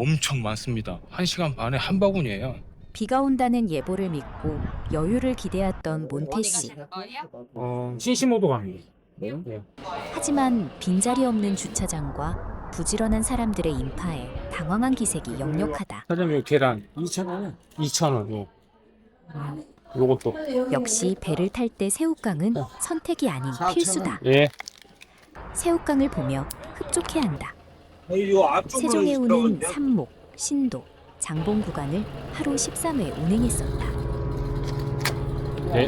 엄청 많습니다. 1시간 반에 한 바구니예요. 비가 온다는 예보를 믿고 여유를 기대했던 몬테 씨. 신시모도 갑니다. 네. 하지만 빈자리 없는 주차장과 부지런한 사람들의 인파에 당황한 기색이 역력하다. 사장님 여기 계란 2,000원. 2,000원. 요것도. 역시 배를 탈 때 새우깡은 선택이 아닌 필수다. 예. 새우깡을 보며 흡족해한다. 요 앞쪽으로 세종해운은 삼목, 신도, 장봉 구간을 하루 13회 운행했었다. 네.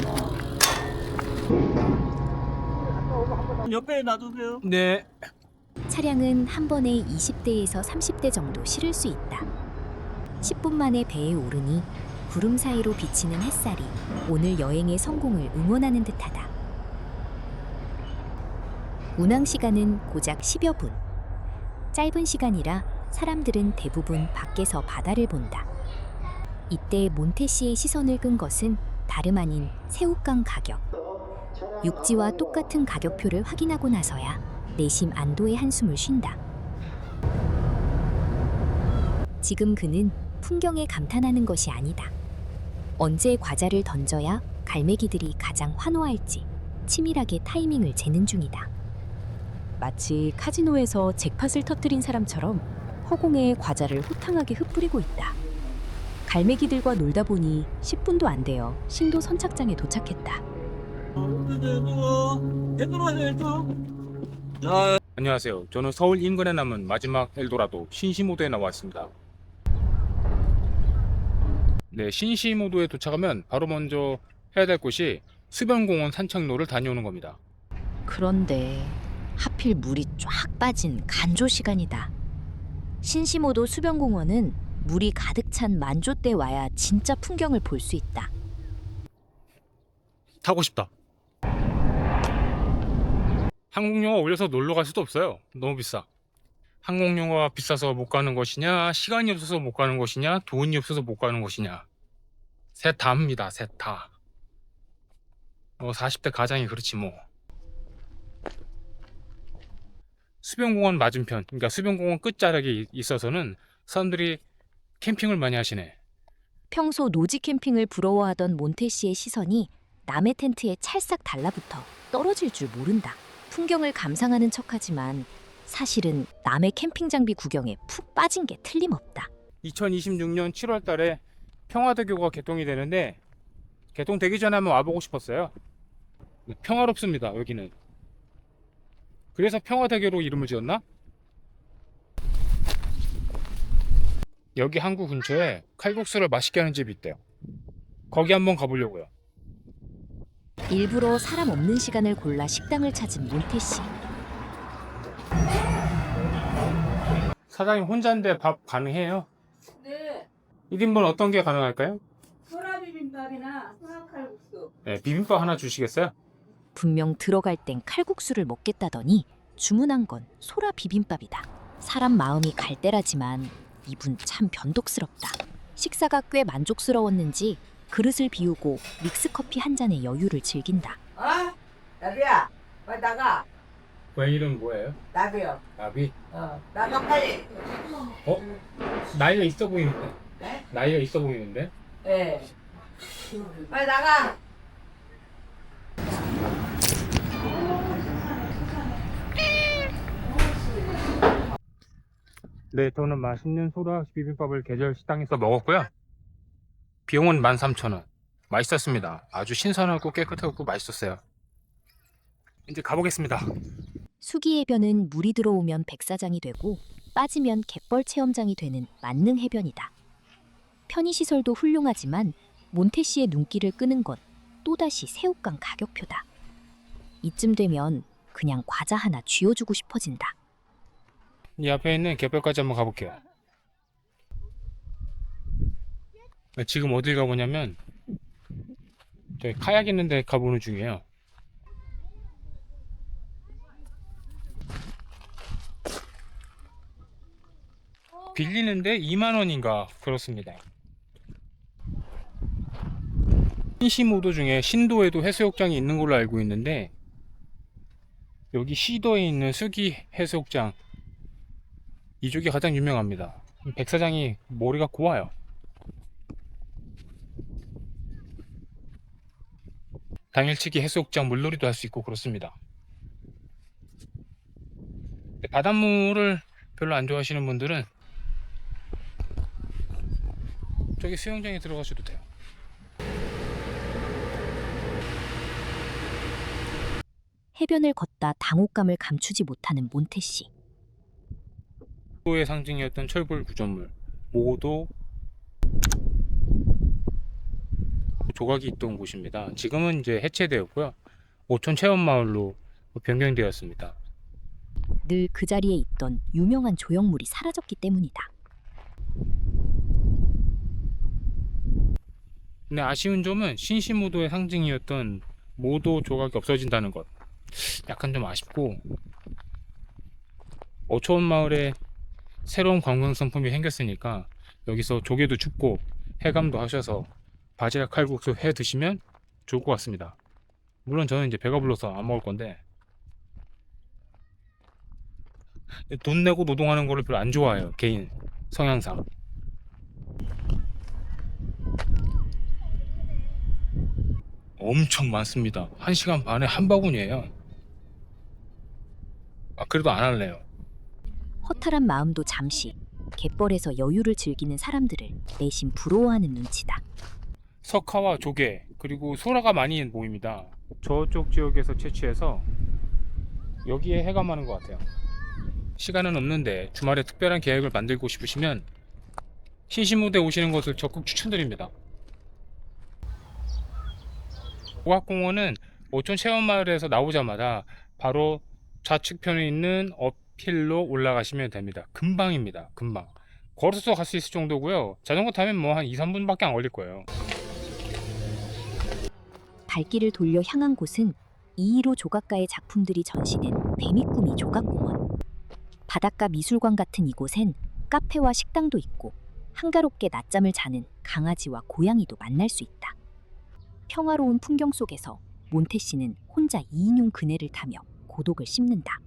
옆에 놔두세요. 네. 차량은 한 번에 20대에서 30대 정도 실을 수 있다. 10분 만에 배에 오르니 구름 사이로 비치는 햇살이 오늘 여행의 성공을 응원하는 듯하다. 운항 시간은 고작 10여 분. 짧은 시간이라 사람들은 대부분 밖에서 바다를 본다. 이때 몬테 씨의 시선을 끈 것은 다름 아닌 새우깡 가격. 육지와 똑같은 가격표를 확인하고 나서야 내심 안도의 한숨을 쉰다. 지금 그는 풍경에 감탄하는 것이 아니다. 언제 과자를 던져야 갈매기들이 가장 환호할지 치밀하게 타이밍을 재는 중이다. 마치 카지노에서 잭팟을 터뜨린 사람처럼 허공에 과자를 호탕하게 흩뿌리고 있다. 갈매기들과 놀다 보니 10분도 안 되어 신도 선착장에 도착했다. 안녕하세요. 저는 서울 인근에 남은 마지막 엘도라도 신시모도에 나와 있습니다. 네, 신시모도에 도착하면 바로 먼저 해야 될 곳이 수변공원 산책로를 다녀오는 겁니다. 그런데 하필 물이 쫙 빠진 간조 시간이다. 신시모도 수변공원은 물이 가득 찬 만조 때 와야 진짜 풍경을 볼 수 있다. 타고 싶다. 항공료가 올려서 놀러 갈 수도 없어요. 너무 비싸. 항공료가 비싸서 못 가는 것이냐, 시간이 없어서 못 가는 것이냐, 돈이 없어서 못 가는 것이냐. 셋 다입니다. 셋 다. 40대 가장이 그렇지 뭐. 수변공원 맞은편, 그러니까 수변공원 끝자락에 있어서는 사람들이 캠핑을 많이 하시네. 평소 노지 캠핑을 부러워하던 몬테 씨의 시선이 남의 텐트에 찰싹 달라붙어 떨어질 줄 모른다. 풍경을 감상하는 척하지만 사실은 남의 캠핑 장비 구경에 푹 빠진 게 틀림없다. 2026년 7월 달에 평화대교가 개통이 되는데 개통되기 전에 한번 와보고 싶었어요. 평화롭습니다, 여기는. 그래서 평화대교로 이름을 지었나? 여기 항구 근처에 칼국수를 맛있게 하는 집이 있대요. 거기 한번 가보려고요. 일부러 사람 없는 시간을 골라 식당을 찾은 몬테 씨. 사장님 혼자인데 밥 가능해요? 네, 1인분 어떤 게 가능할까요? 소라 비빔밥이나 소라 칼국수. 네, 비빔밥 하나 주시겠어요? 분명 들어갈 땐 칼국수를 먹겠다더니 주문한 건 소라 비빔밥이다. 사람 마음이 갈대라지만 이분 참 변덕스럽다. 식사가 꽤 만족스러웠는지 그릇을 비우고 믹스커피 한 잔의 여유를 즐긴다. 어? 나비야, 빨리 나가. 왜 이름 뭐예요? 나비요. 나비? 나가 빨리. 나이가 있어 보이는데? 네? 나이가 있어 보이는데? 네. 빨리 나가. 네, 저는 맛있는 소라 비빔밥을 계절 식당에서 먹었고요. 비용은 13,000원. 맛있었습니다. 아주 신선하고 깨끗하고 맛있었어요. 이제 가보겠습니다. 수기해변은 물이 들어오면 백사장이 되고 빠지면 갯벌 체험장이 되는 만능 해변이다. 편의시설도 훌륭하지만 몬테 씨의 눈길을 끄는 건 또다시 새우깡 가격표다. 이쯤 되면 그냥 과자 하나 쥐어주고 싶어진다. 이 앞에 있는 갯벌까지 한번 가볼게요. 지금 어딜 가보냐면 저희 카약 있는 데 가보는 중이에요. 빌리는데 2만원인가 그렇습니다. 신시모도 중에 신도에도 해수욕장이 있는 걸로 알고 있는데 여기 시도에 있는 수기 해수욕장 이쪽이 가장 유명합니다. 백 사장이 머리가 고와요. 당일치기 해수욕장 물놀이도 할 수 있고 그렇습니다. 바닷물을 별로 안 좋아하시는 분들은 저기 수영장에 들어가셔도 돼요. 해변을 걷다 당혹감을 감추지 못하는 몬테 씨. 의 상징이었던 철불 구조물 모도 조각이 있던 곳입니다. 지금은 이제 해체되었고요. 오촌 체험마을로 변경되었습니다. 늘 그 자리에 있던 유명한 조형물이 사라졌기 때문이다. 근데 아쉬운 점은 신시모도의 상징이었던 모도 조각이 없어진다는 것. 약간 좀 아쉽고, 어촌 마을에 새로운 관광 상품이 생겼으니까 여기서 조개도 줍고 해감도 하셔서 바지락 칼국수 해 드시면 좋을 것 같습니다. 물론 저는 이제 배가 불러서 안 먹을 건데, 돈 내고 노동하는 거를 별로 안 좋아해요. 개인 성향상. 엄청 많습니다. 1시간 반에 한 바구니예요. 그래도 안 할래요. 허탈한 마음도 잠시 갯벌에서 여유를 즐기는 사람들을 내심 부러워하는 눈치다. 석화와 조개 그리고 소라가 많이 모입니다. 저쪽 지역에서 채취해서 여기에 해감하는 것 같아요. 시간은 없는데 주말에 특별한 계획을 만들고 싶으시면 신시무대 오시는 것을 적극 추천드립니다. 고학공원은 오촌 체험마을에서 나오자마자 바로 좌측편에 있는 어필로 올라가시면 됩니다. 금방입니다. 금방. 걸어서 갈 수 있을 정도고요. 자전거 타면 뭐 한 2, 3분밖에 안 걸릴 거예요. 발길을 돌려 향한 곳은 이희로 조각가의 작품들이 전시된 뱀이꿈이 조각공원. 바닷가 미술관 같은 이곳엔 카페와 식당도 있고 한가롭게 낮잠을 자는 강아지와 고양이도 만날 수 있다. 평화로운 풍경 속에서 몬테 씨는 혼자 2인용 그네를 타며 고독을 씹는다.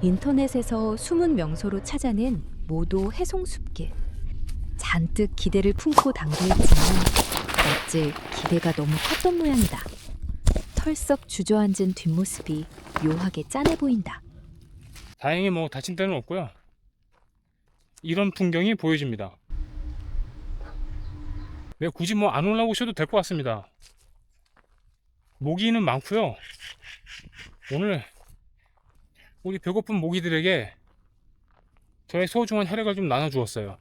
인터넷에서 숨은 명소로 찾아낸 모도 해송숲길. 잔뜩 기대를 품고 당도했지만 어째 기대가 너무 컸던 모양이다. 털썩 주저앉은 뒷모습이 묘하게 짠해 보인다. 다행히 뭐 다친 데는 없고요. 이런 풍경이 보여집니다. 네, 굳이 뭐 안 올라오셔도 될 것 같습니다. 모기는 많고요. 오늘 우리 배고픈 모기들에게 저의 소중한 혈액을 좀 나눠주었어요.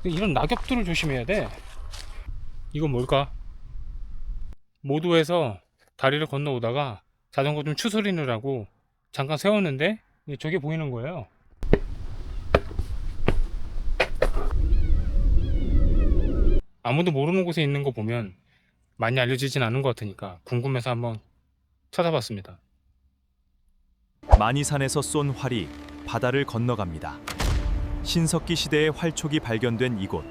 이런 낙엽들을 조심해야 돼. 이건 뭘까? 모도에서 다리를 건너오다가 자전거 좀 추스리느라고 잠깐 세웠는데 저게 보이는 거예요. 아무도 모르는 곳에 있는 거 보면 많이 알려지진 않은 것 같으니까 궁금해서 한번 찾아봤습니다. 만이산에서 쏜 활이 바다를 건너갑니다. 신석기 시대의 활촉이 발견된 이곳,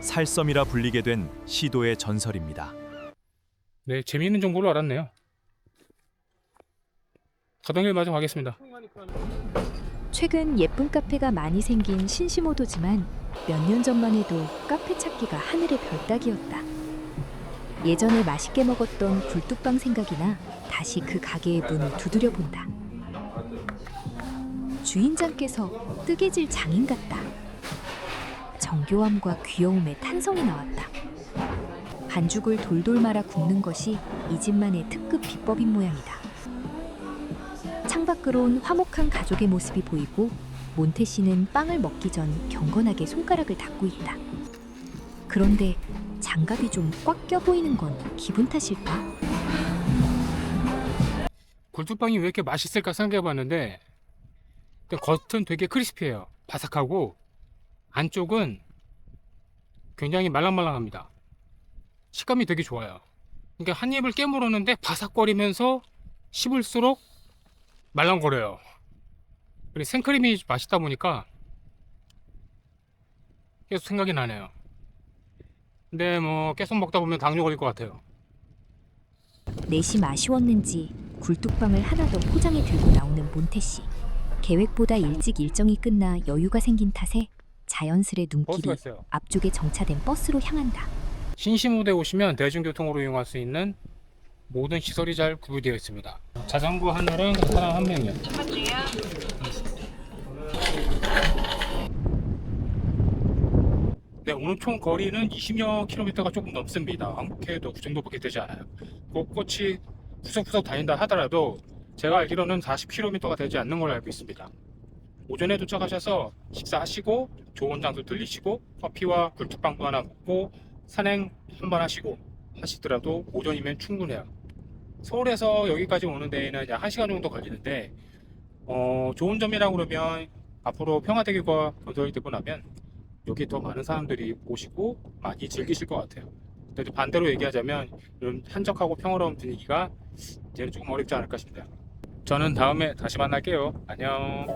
살섬이라 불리게 된 시도의 전설입니다. 네, 재미있는 정보를 알았네요. 가던 길 마저 가겠습니다. 최근 예쁜 카페가 많이 생긴 신시모도지만 몇 년 전만 해도 카페 찾기가 하늘의 별 따기였다. 예전에 맛있게 먹었던 굴뚝빵 생각이나 다시 그 가게의 문을 두드려 본다. 주인장께서 뜨개질 장인 같다. 정교함과 귀여움의 탄성이 나왔다. 반죽을 돌돌 말아 굽는 것이 이 집만의 특급 비법인 모양이다. 창밖으로 온 화목한 가족의 모습이 보이고 몬테 씨는 빵을 먹기 전 경건하게 손가락을 닦고 있다. 그런데 장갑이 좀 꽉 껴 보이는 건 기분 탓일까? 굴뚝빵이 왜 이렇게 맛있을까 생각해봤는데 겉은 되게 크리스피해요. 바삭하고 안쪽은 굉장히 말랑말랑합니다. 식감이 되게 좋아요. 그러니까 한 입을 깨물었는데 바삭거리면서 씹을수록 말랑거려요. 그리고 생크림이 맛있다 보니까 계속 생각이 나네요. 근데 뭐 계속 먹다 보면 당뇨 걸릴 것 같아요. 내심 아쉬웠는지 굴뚝빵을 하나 더 포장해 들고 나오는 몬테 씨. 계획보다 일찍 일정이 끝나 여유가 생긴 탓에 자연스레 버스가 눈길이 있어요. 앞쪽에 정차된 버스로 향한다. 신시무대 오시면 대중교통으로 이용할 수 있는 모든 시설이 잘 구비되어 있습니다. 자전거 하나랑 사람 한 명이요. 네, 오늘 총 거리는 20여 킬로미터가 조금 넘습니다. 아무렇게도 그 정도밖에 되지 않아요. 곳곳이 구석구석 다닌다 하더라도 제가 알기로는 40km가 되지 않는 걸로 알고 있습니다. 오전에 도착하셔서 식사하시고 좋은 장소 들리시고 커피와 굴뚝빵도 하나 먹고 산행 한번 하시고 하시더라도 오전이면 충분해요. 서울에서 여기까지 오는 데에는 약 1시간 정도 걸리는데 좋은 점이라고 그러면 앞으로 평화대교가 건설이 되고 나면 여기 더 많은 사람들이 오시고 많이 즐기실 것 같아요. 근데 반대로 얘기하자면 이런 한적하고 평화로운 분위기가 이제는 조금 어렵지 않을까 싶네요. 저는 다음에 다시 만날게요. 안녕.